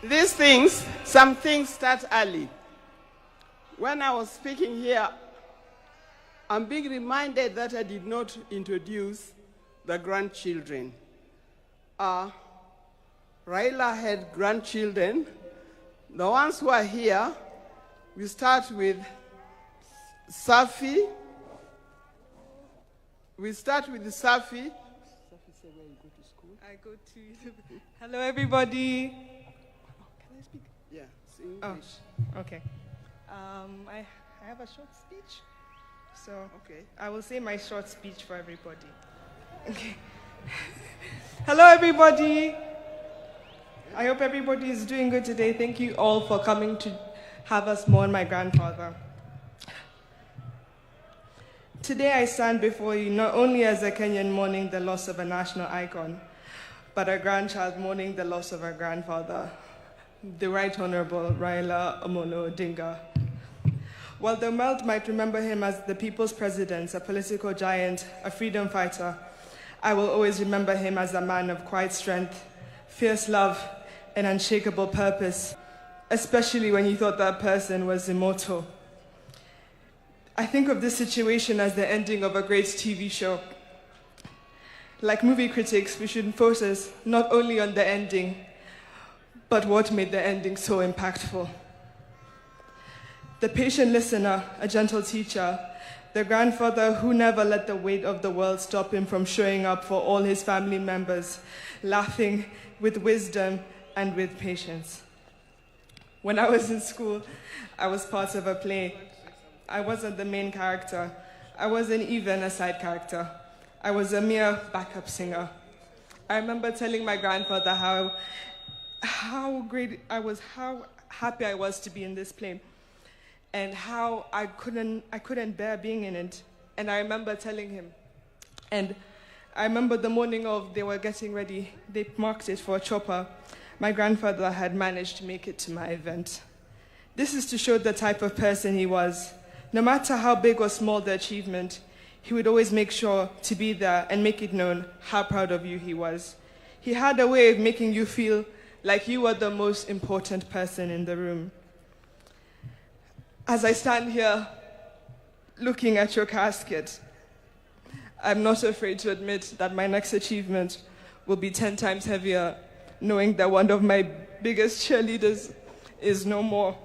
These things, some things start early. When I was speaking here, I'm being reminded that I did not introduce the grandchildren. Raila had grandchildren. The ones who are here, we start with Safi. We start with Safi. Safi said where you go to school? I go to... Hello, everybody. Can I speak? Yeah, it's English. Oh, okay. I have a short speech. So okay. I will say my short speech for everybody. Okay. Hello, everybody. I hope everybody is doing good today. Thank you all for coming to have us mourn my grandfather. Today I stand before you not only as a Kenyan mourning the loss of a national icon, but a grandchild mourning the loss of our grandfather, the Right Honorable Raila Amolo Odinga. While the world might remember him as the people's president, a political giant, a freedom fighter, I will always remember him as a man of quiet strength, fierce love, and unshakable purpose, especially when you thought that person was immortal. I think of this situation as the ending of a great TV show. Like movie critics, we should focus not only on the ending, but what made the ending so impactful. The patient listener, a gentle teacher, the grandfather who never let the weight of the world stop him from showing up for all his family members, laughing with wisdom and with patience. When I was in school, I was part of a play. I wasn't the main character. I wasn't even a side character. I was a mere backup singer. I remember telling my grandfather how great I was, how happy I was to be in this play, and how I couldn't bear being in it. And I remember telling him. And I remember the morning of they were getting ready, they marked it for a chopper. My grandfather had managed to make it to my event. This is to show the type of person he was. No matter how big or small the achievement, he would always make sure to be there and make it known how proud of you he was. He had a way of making you feel like you were the most important person in the room. As I stand here looking at your casket, I'm not afraid to admit that my next achievement will be 10 times heavier, knowing that one of my biggest cheerleaders is no more.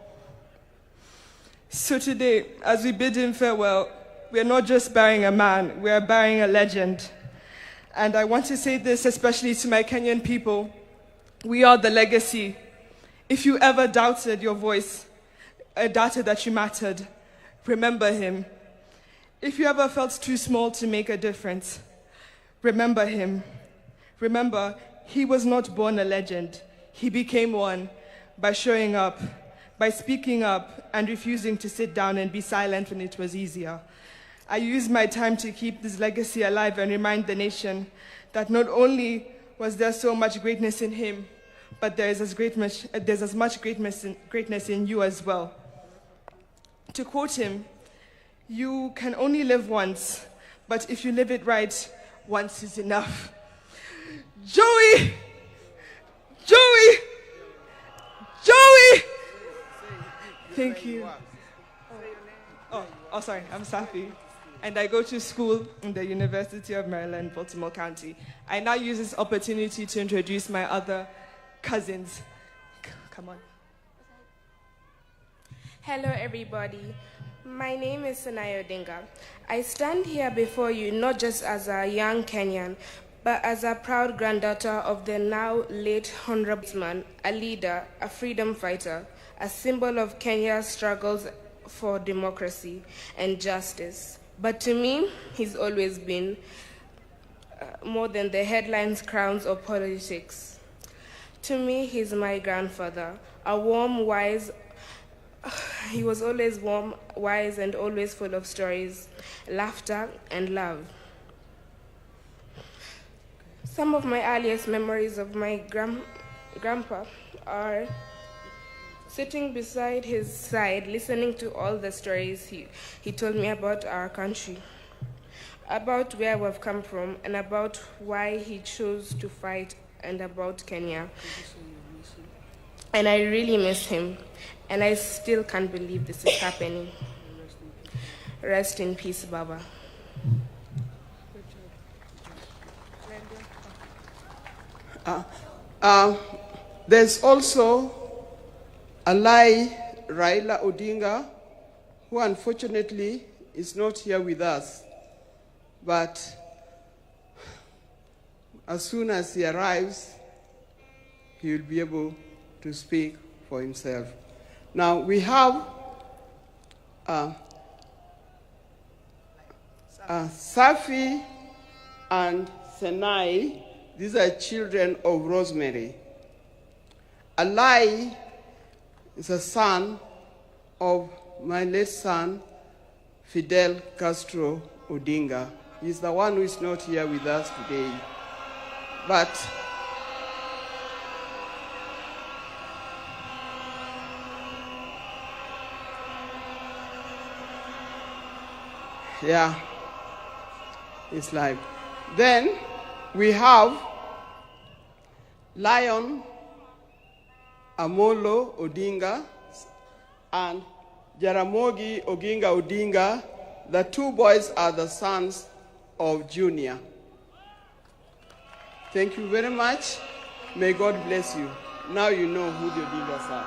So today, as we bid him farewell, we are not just burying a man, we are burying a legend. And I want to say this especially to my Kenyan people. We are the legacy. If you ever doubted your voice, doubted that you mattered, remember him. If you ever felt too small to make a difference, remember him. Remember, he was not born a legend. He became one by showing up, by speaking up and refusing to sit down and be silent when it was easier. I use my time to keep this legacy alive and remind the nation that not only was there so much greatness in him, but there's as much greatness in you as well. To quote him, you can only live once, but if you live it right, once is enough. Joey! Joey! Joey! Thank you. Oh, sorry, I'm Safi. And I go to school in the University of Maryland, Baltimore County. I now use this opportunity to introduce my other cousins. Come on. Hello, everybody. My name is Idda Odinga. I stand here before you not just as a young Kenyan, but as a proud granddaughter of the now late Honorable man, a leader, a freedom fighter, a symbol of Kenya's struggles for democracy and justice. But to me, he's always been more than the headlines, crowns, or politics. To me, he's my grandfather, a warm, wise. He was always warm, wise, and always full of stories, laughter, and love. Some of my earliest memories of my grandpa are sitting beside his side, listening to all the stories he told me about our country, about where we've come from, and about why he chose to fight, and about Kenya. and I really miss him. And I still can't believe this is happening. Rest in peace, Baba. There's also Alai Raila Odinga, who unfortunately is not here with us. But as soon as he arrives, he will be able to speak for himself. Now we have Safi and Senai. These are children of Rosemary. Alai is a son of my late son, Fidel Castro Odinga. He's the one who is not here with us today. But yeah, it's live. Then we have Lion Amolo Odinga and Jaramogi Oginga Odinga. The two boys are the sons of Junior. Thank you very much. May God bless you. Now you know who the Odingas are.